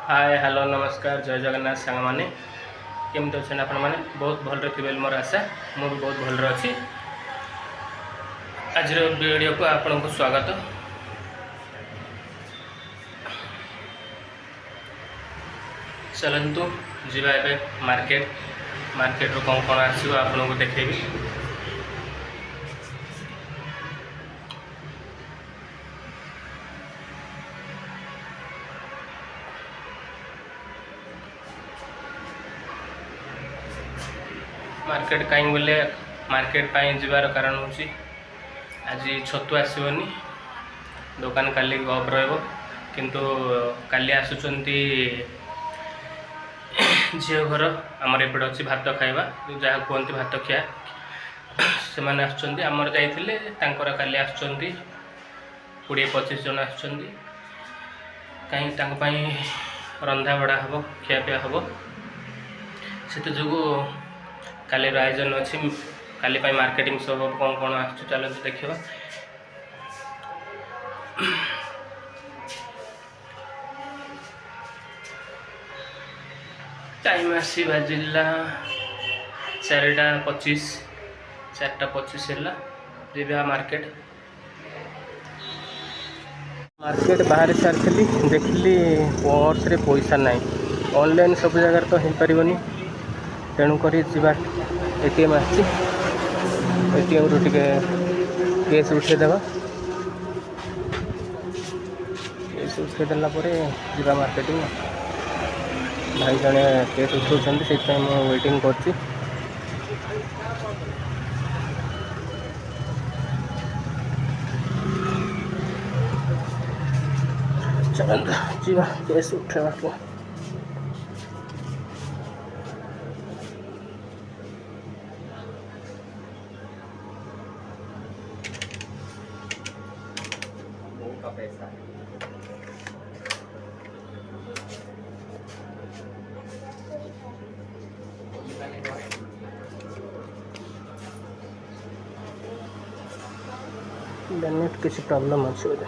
Hi hello नमस्कार जय जगन्नाथ सांग मैंने केमती अच्छे आपण मैंने बहुत भल थे मोर आशा मु भी बहुत भल अच्छी। आज वीडियो को आपण को स्वागत। चलतु जीवा ए मार्केट रू कौन कौन आसो आपन को देखेबी। मार्केट कहीं बोले मार्केट जीवार कारण हूँ आज छतु आसोनी दुकान काली गप किंतु काली आसुचंती झील घर आमर एपटे अच्छी भात खाइबा जहाँ कहते भात खिया से मैंने आमर जाइए काली आसुचंती 20-25 जन आसुचंती कहीं रंधा बड़ा हम खियापिया हम से जो काली आयोजन अच्छी काली मार्केटिंग सब कौन कौन आस चलते देखा। टाइम आसी बाजिला 4:25 है जीवा मार्केट बाहर सारी देखली पर्स रे पैसा ना ऑनलाइन सब जगह तो हो पारनी तेणुक एटीएम एटीएम रू टे केस उठेदेवा केस उठेदेला जीवा मार्केटिंग भाई जड़े केस उठाऊँ से वेटिंग कर चलता जीवा केस उठेवा के पैसा नेट किसी प्रॉब्लम अच्छे बोधे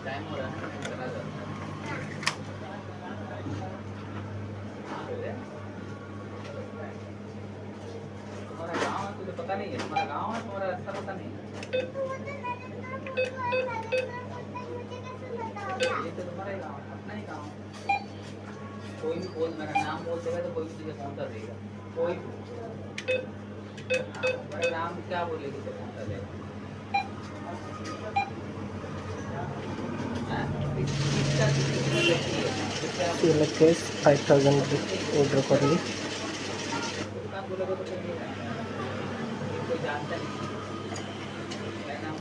टाइम हो रहा है चला जाता तुम्हारा गाँव है तुझे पता नहीं है तुम्हारा गाँव है तुम्हारा रास्ता पता नहीं ये तो तुम्हारा ही गाँव है अपना ही गाँव कोई भी बोल मेरा नाम बोल देगा तो कोई भी तुझे पहुँचा देगा कोई मेरा नाम क्या बोलेगी तो पहुँचा देगा। केस 5000 ऑर्डर कर ली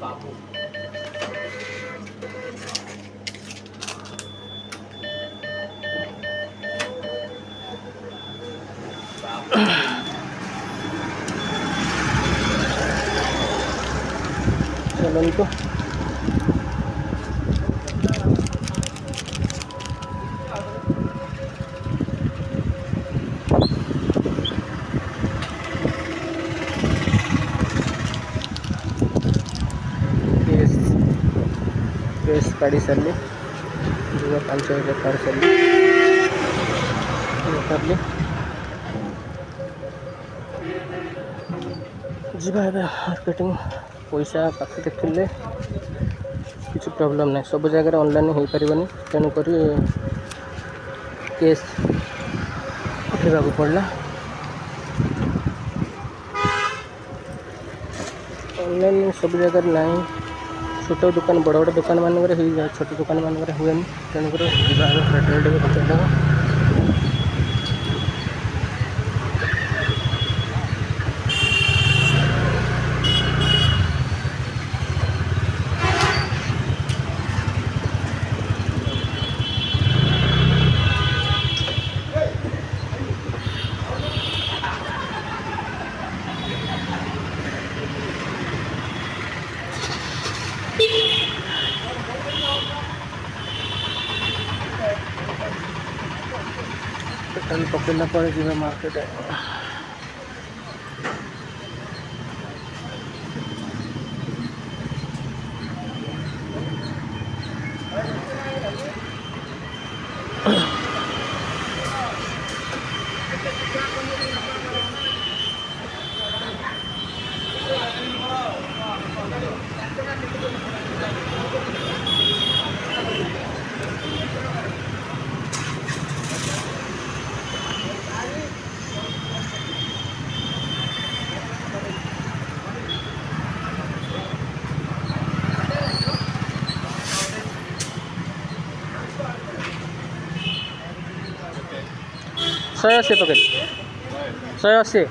बाबू चलन तो केस काढ़ी सारे जो 5000 काढ़ सारे करली जीवा मार्केटिंग पैसा पाखे देखिले किसी प्रॉब्लम ना सब जगह ऑनलाइन हो पारनी तेणुक केस उठा पड़ा ऑनलाइन सब जगह ना छोट दुकान बड़ बड़ दुकान मान छोट दुकान मान हुए तेणुक पेट्रोल टे पकड़ा टोटाल पकड़ना पड़े जी मार्केट शहे 80 पकड़ 180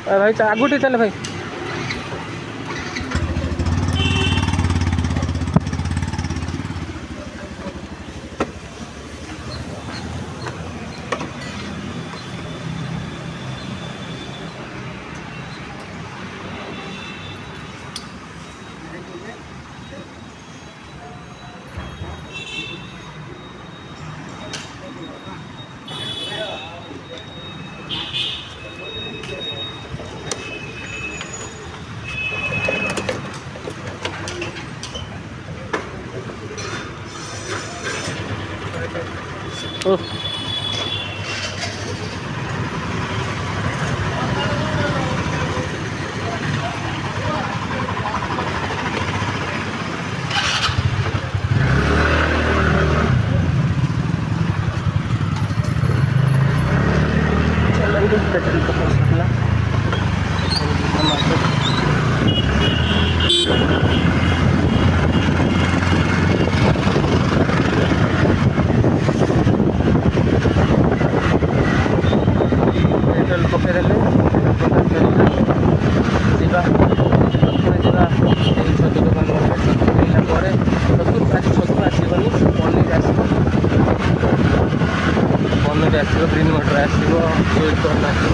भाई आगुटी चल भाई पेट्रोल पकड़ सकला पेट्रोल पकड़ पनीर आसो ग्रीन मटर आसो स्वीट कॉर्न आसो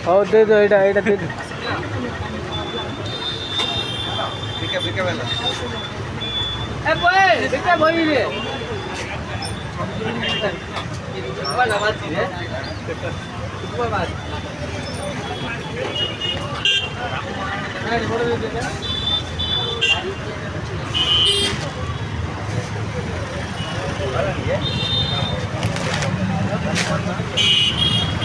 हाँ दे दो यहाँ दे दो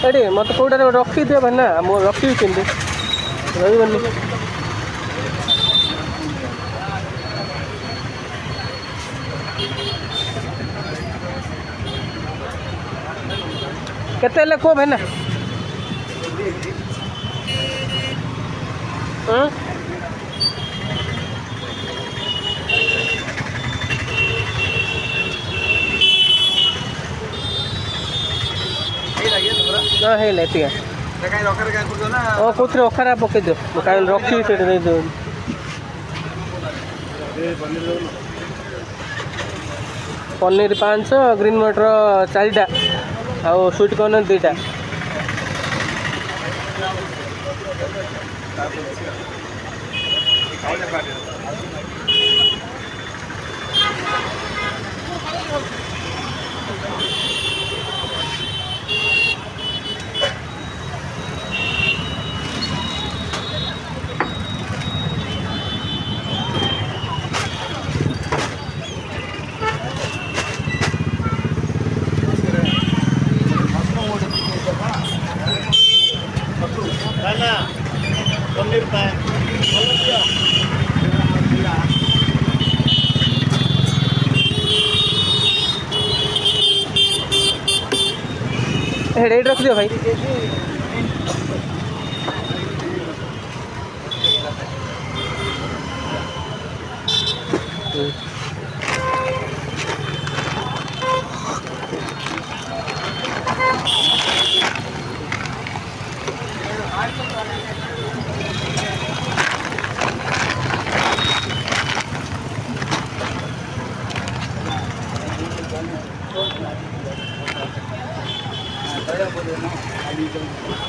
एडी मत कौटा रखी दिए भाई ना मो रखी केमती रही केते ले को भाई ना कौन अखारा पकई दो कारण रखी पनीर 500 ग्रीन मटर 4टा आउ स्वीट कॉर्न 2टा रेट रख दियो भाई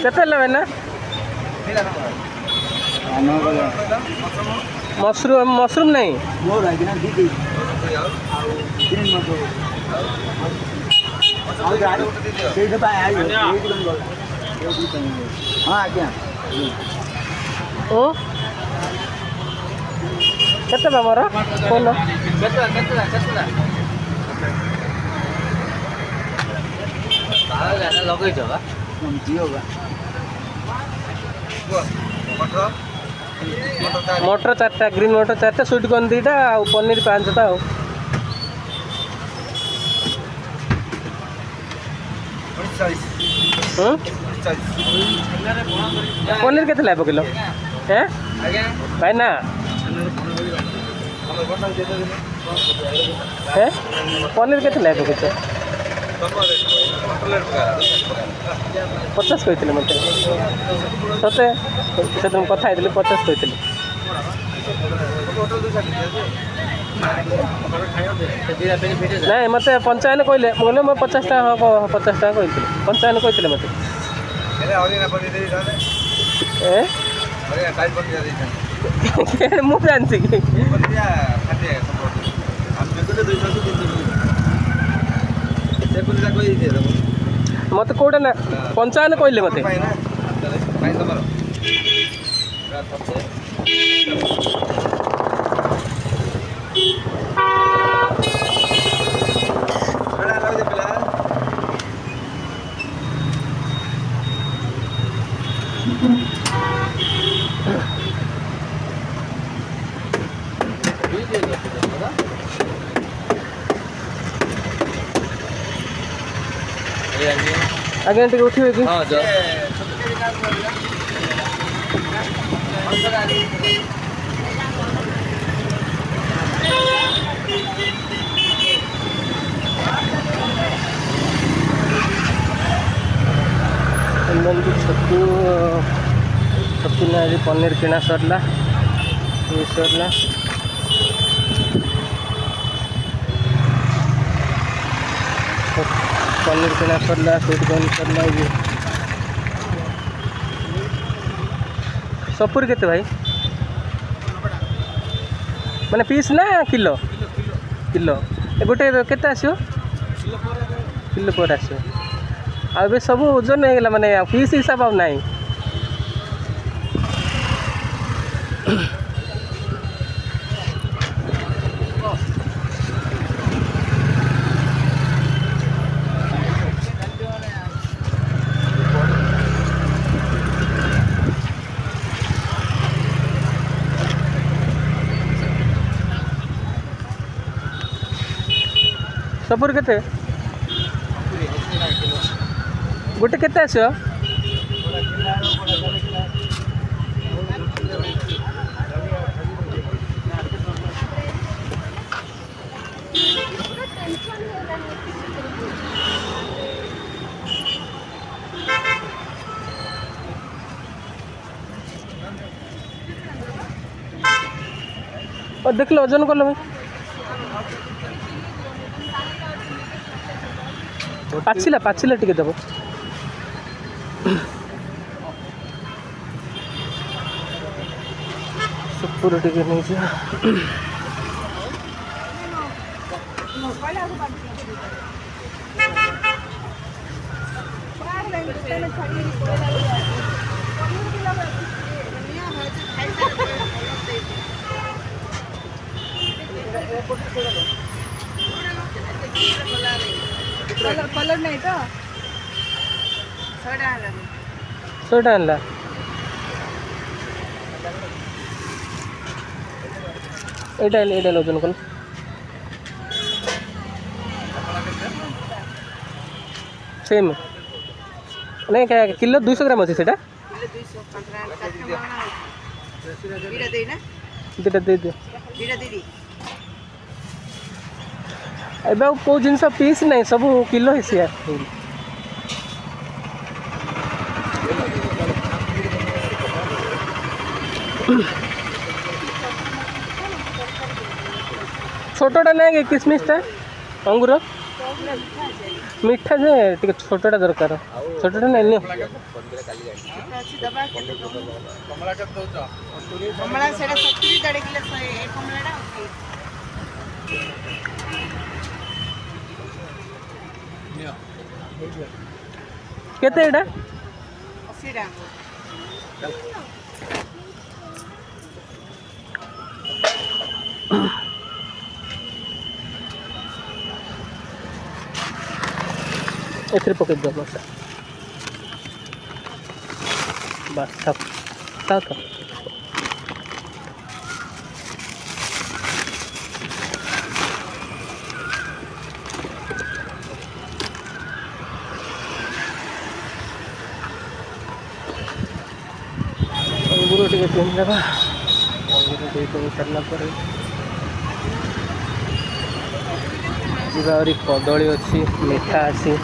केते लेबे ना मशरूम मशरूम नहीं हाँ आज्ञा ओ केते बा मोर कोन लगेछ बा जियो बा मटर 4टा ग्रीन मटर 4टा स्वीट कॉर्न 2टा और पनीर 5टा हो पनीर केते लाइब किलो हैं भाई ना हैं पनीर केते लाइब किलो 50 कहते मत सते से तुम कथा 50 कहते नहीं मत 55 कहले बोले मैं 50 टा हाँ 50 टा कहते 55 कहते मत मुझे जानसी कि मत कौटा ना 55 कहले मत आगे टे उठे कि हाँ छतु छतु ना आज पनीर किना सरला सरला पनीर किना सरला स्वीट कॉर्न सरला ये सपुर केते भाई माने पीस ना किलो किलो ए गोटे केते आसियो किलो पर आसियो आ सब ओजन हो गला माने पीस हिसाब अब नहीं सपुर केते गोटे केते आसियो और देख लो ओजन कल भाई पाचिला पाचिला टिके देबो सुपुर टिके नहीं जा कलर नहीं तो 100 आणला एटा ओजन कल सेम नहीं क्या किलो 200 ग्राम अच्छी से दुटा दे दियो एबे को जिनस पीस नहीं सब किलो हिसाब छोटा नहीं कि किसमिसटा अंगूर मीठा जे टे छोटा दरकार छोटा नहीं नियो कमला सेटा 70 देढ़ किलो कमलाटा केते एटा 80 टा एथरे पकेट दो बस बस सब था अंगूर टे पिन लगा अंगूर टे तो सरला पर जीवारी कदली अच्छी मीठा अच्छी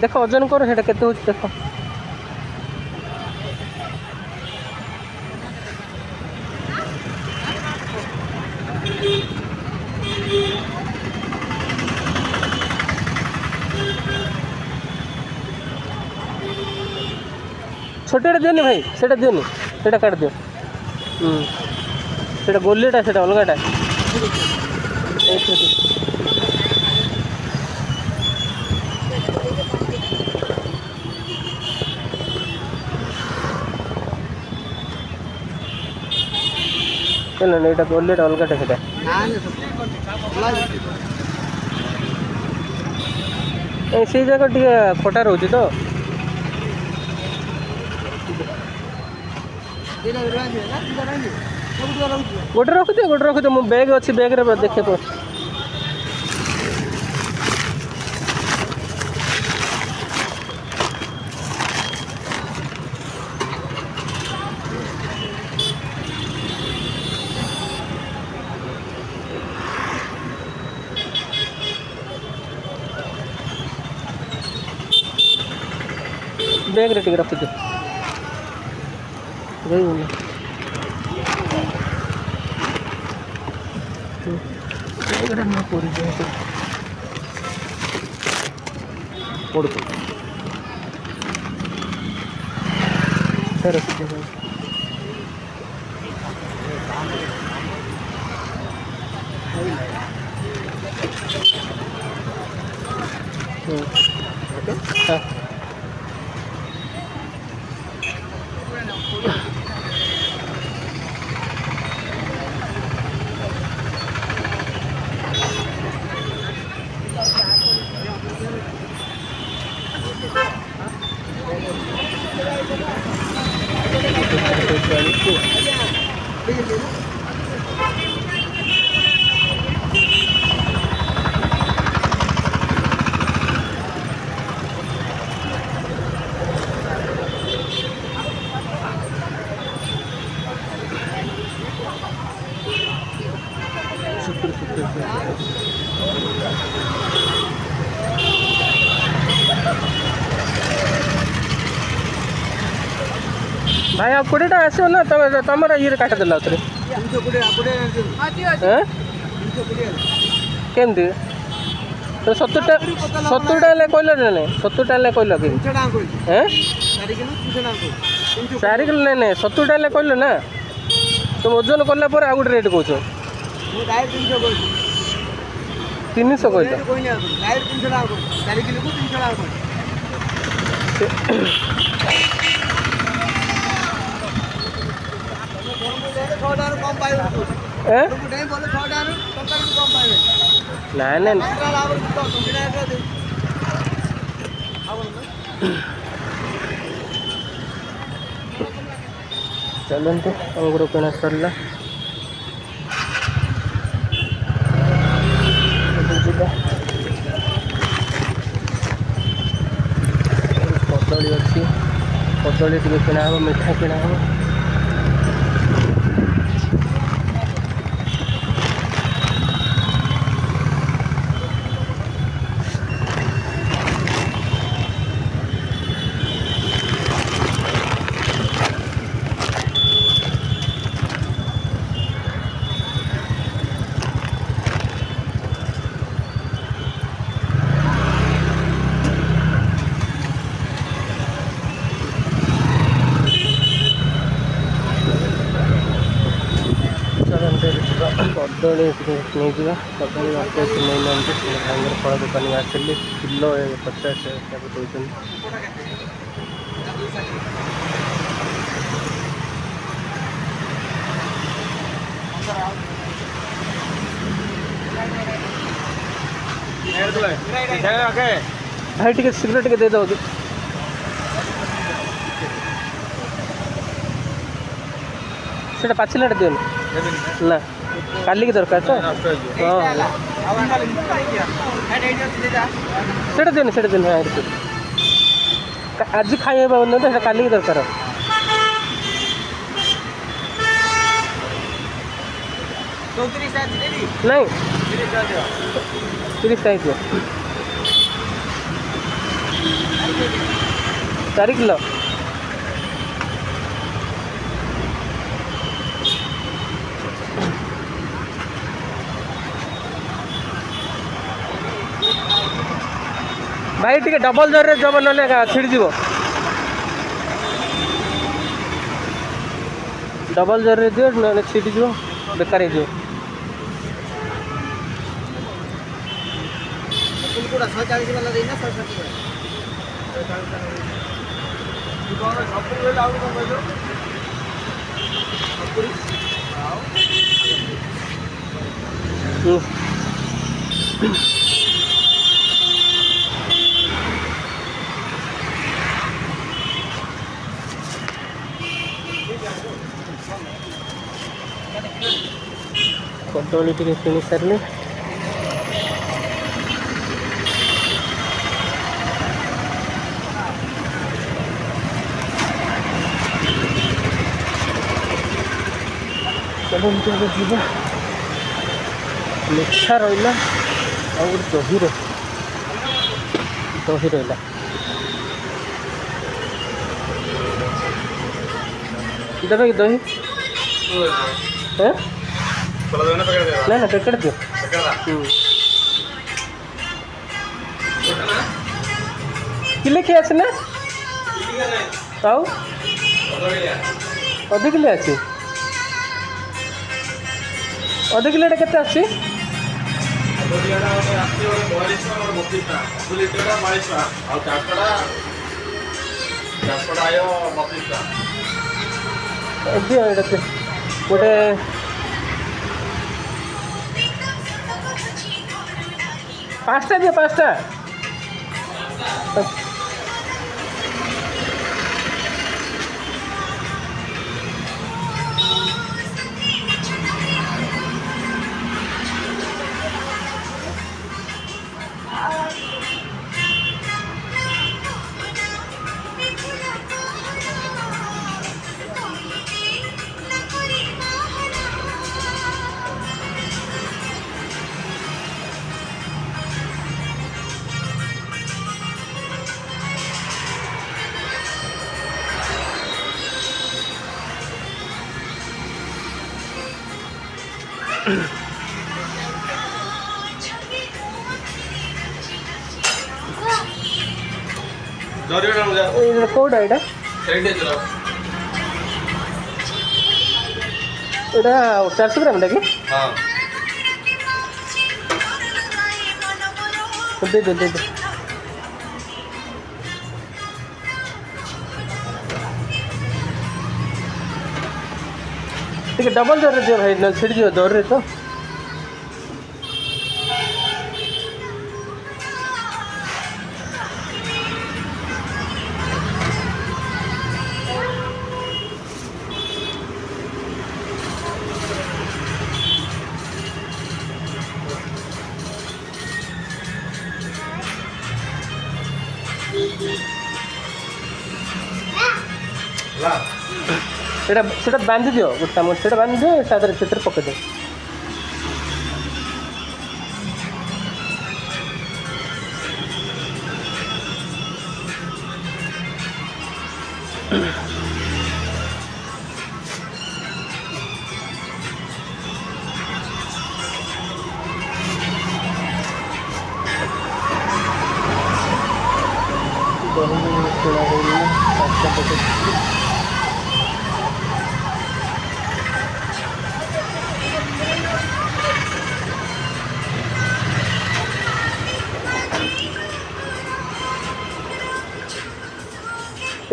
देख ओजन कर से केते हो देख छोटे दियोनी भाई सेटा दियोनी सेटा काट दियो सेटा गोलीटा सेटा अलगाटा चलो एटा गोलीटा अलगाटा सेटा से जगह टे खटा रोचे तो गोटे रखिद मो बैग अच्छी बैग रे देखे तो बैग रे रखिद भाई आप कोड़ेटा आसो ना तुम ये काटिदेल आउे केमती तो 70टा कहल ना 70टा कहल कि 4 किलो नहीं 70टा कहल ना तुम ओजन कला आ गए रेट कौच 300 कहल ना चलते अंगूर किना सरला कदली टे किणा हम मिठा किणा हम कदली नहीं जा कदली मार्केट नहीं ना भाई फल दुकान में आसली किलो 50 हिसाब से भाई टे शीघ्र टे दे दो से पाचिला दियो ना काली की दरकार तो हाँ सेटा दियो सेटा दियो आज खाइए तो काली की दरकार नहीं 30 दियो 4 किलो भाई टे डबल जर जब ना छिड़जी डबल जर दियो ना छिड़ी बेकार हो कदली टे किणी सारे जीवा मिठा रहा और दही दही रहा देवे कि दही ना ना पैकेट दियो किले किए आसे ना अध किले अच्छी अध किलोटा केते आसी गोटे पाँचटा दियो 5टा कौटा यहाँ यहाँ 400 ग्राम कि दे दे दे दे ठीक है डबल जोर दियो भाई न छिड़ दियो जोर रे तो ସେଇଟା ବାନ୍ଧି ଦିଅ ଗୋଟେ ଚାମଚ ସେଇଟା ବାନ୍ଧି ଦିଅ ସେଥିରେ ପକେଇ ଦିଅ।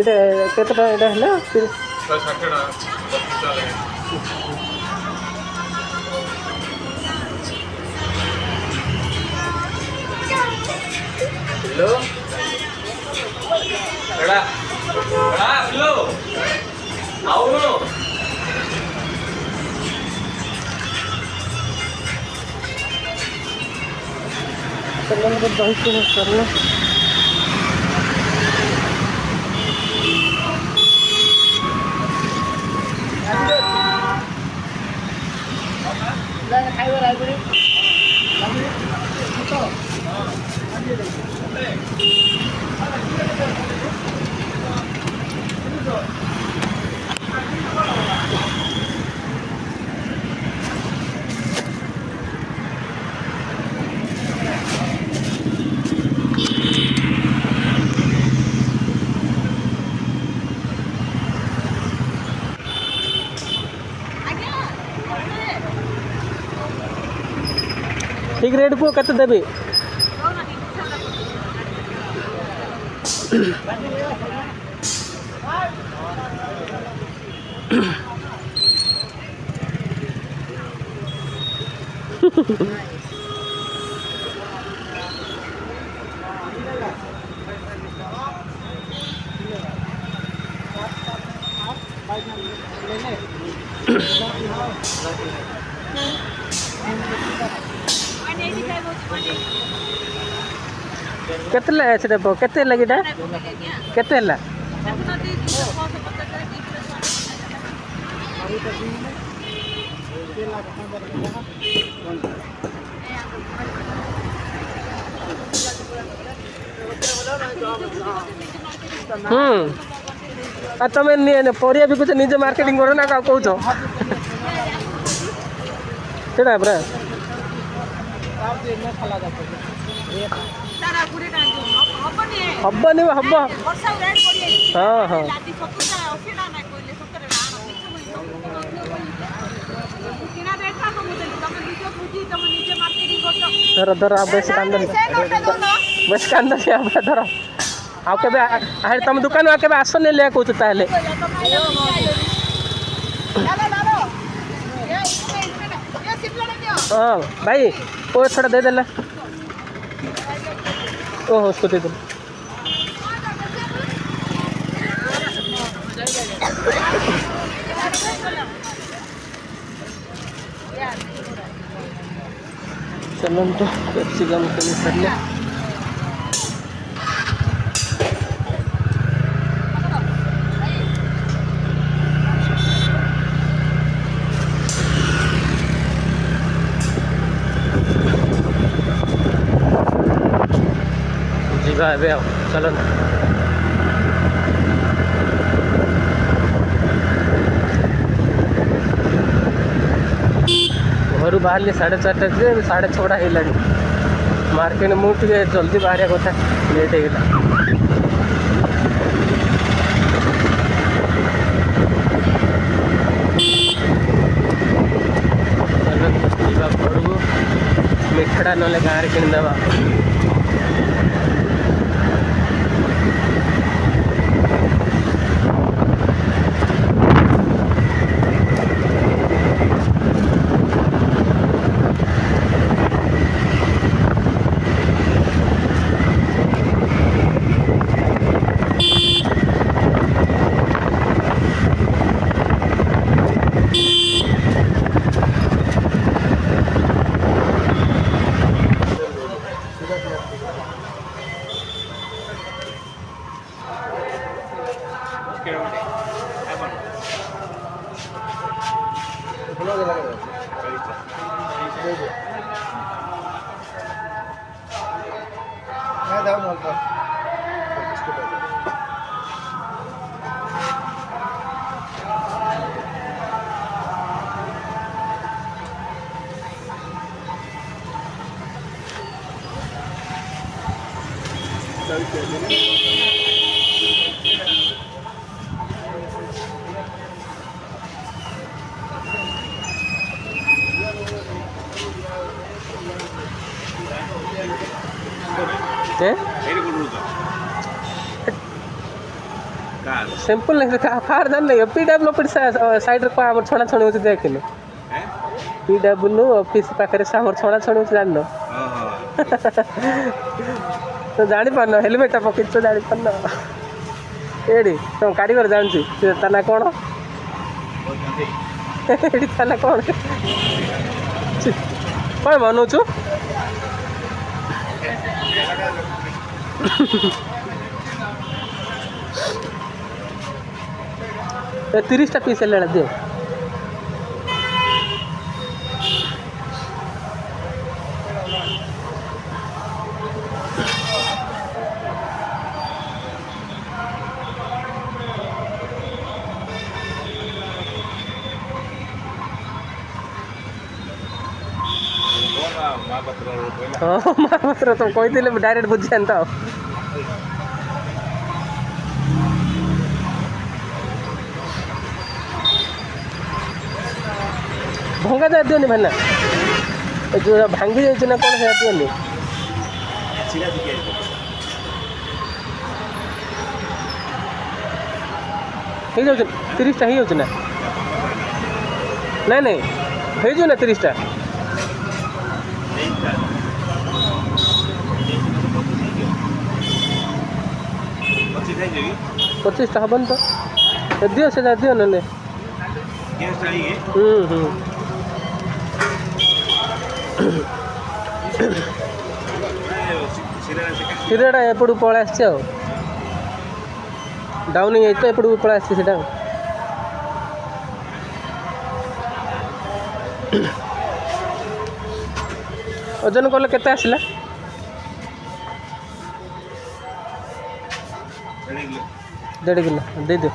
এটা କେତେ ଟଙ୍କା ଏଇଟା ହେଲା? 160 ଟଙ୍କା। హలో ఎడా హలో అవును ସେମାନଙ୍କୁ ଦହି ସରିଲା। ठीक रेट को कते देबे? केते लगिटा केते हला तुम परिया बिकुच निजे मार्केटिंग कर ना कौच से हबनी हम हाँ हाँ धर धर बेस कांदनी बेस कांदनी धर आ तुम दुकान के आसन ले कौच ताले हाँ भाई वो थोड़ा दे देला ओहो उसको दे दे चलन तो कैप्सिकम के लिए कर ले चलो घर बाहर 4:30 6:30 है मार्केट मुझे जल्दी बाहर कथा लेट होगा घर को मिठाड़ा ना गाँव में किणदेवा मैं दाऊ मोल पर बिस्कुट है सिंपल नहीं खार जान नहीं पी डब्ल्यू ऑफिस साइड रे हमर छणा छणी होते देखिनो पी डब्ल्यू ऑफिस पाखरे हमर छणा छणी होते जान तो जानी पान हेलमेट पकड़ तो जानी पान एडी तो कारीगर जानछि ता कोन एडी ता कोन कोन मानु छु ए 30टा पीस लेला दे हाँ मात्र तो कही डायरेक्ट बुझे तो भंगा जा दियो भाई ना जो भांगी जाइए ना कौन है दियो हो जाऊ 30टा हो जाऊ ना नहीं नहीं हो जाऊ ना 30टा पच्चीस टा हबन तो दियो से दियो ना सीधा एपटू पलै आस डाउन तो एपटू पलै आस ओजन कले केते आसला 1.5 किलो दे दो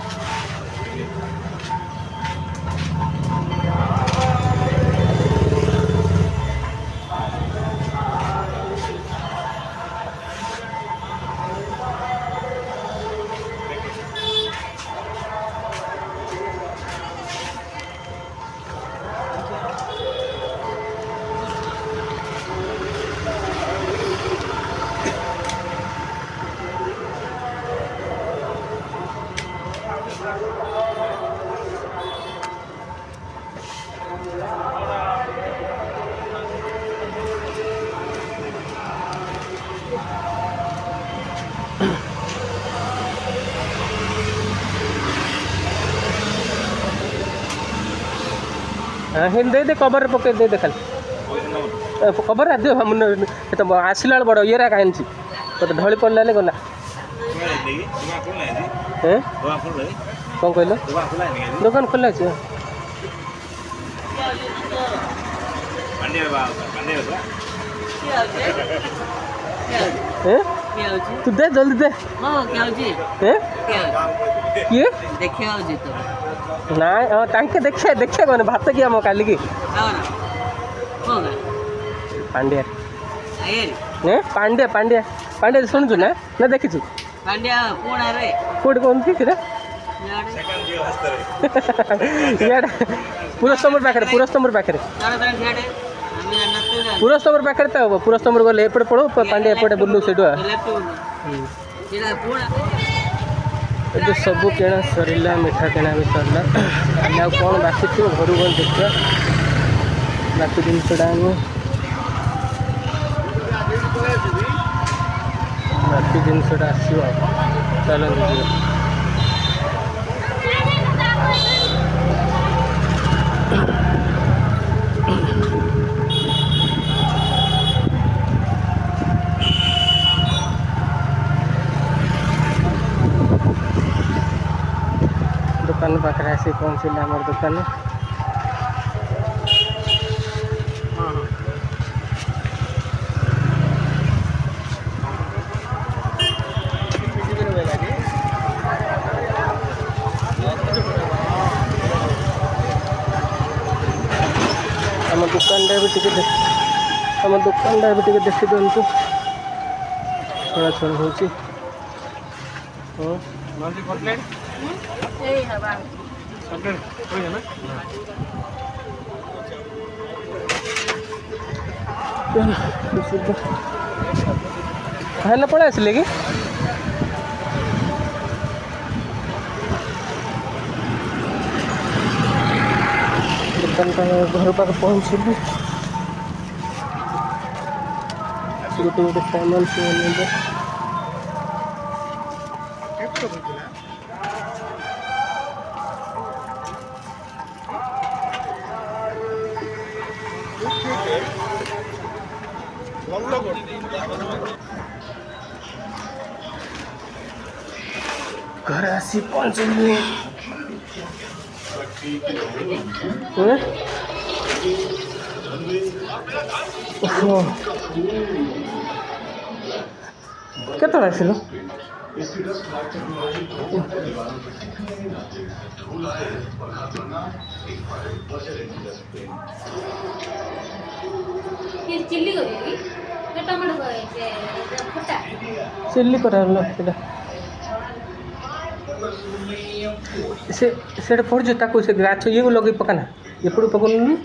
हाँ हिंद दे दे कवर पके दे दे खाली कवर दे हम तो आसला बड़ ये कहीं तो ढली पड़ला गला कौन कहल दुकान खोला तू दे जल्दी दे किए ना तांके देखिए देखिए कौन भात किया मो काली की पांड्या ने पांड्या पांड्या पांड्या सुनछु ना ना देखिछु पांड्या कोण रे कोड कोन थी रे यार पुरस्तमर पाखरे पुरस्तमर पाखरे तो पुरस्तमर गले एपटे पड़ो पांड्या एपटे बुल्लू सेडुआ ये सब किणा सरला मिठा किणा भी सरला आ कौन बाकी थी घर को देखिए बाकी जिनसा बाकी जिनसा आसो चल दुकान पाखे आसी पहुँचले आम दुकान टिके आम दुकान भी टिके देखी दिंतु छड़ा छड़ा हो खाना पड़ा आसले कि दुकान घर पाक पहुँचलु गोटे गोटे सामान सब घर आसी पहुँचलु केत आसिल चिल्ली करेगी टमाटो खट्टा चिल्ली कराला से पड़ो ताको से गाछ ये लगे पकाना एपड़ पकड़नी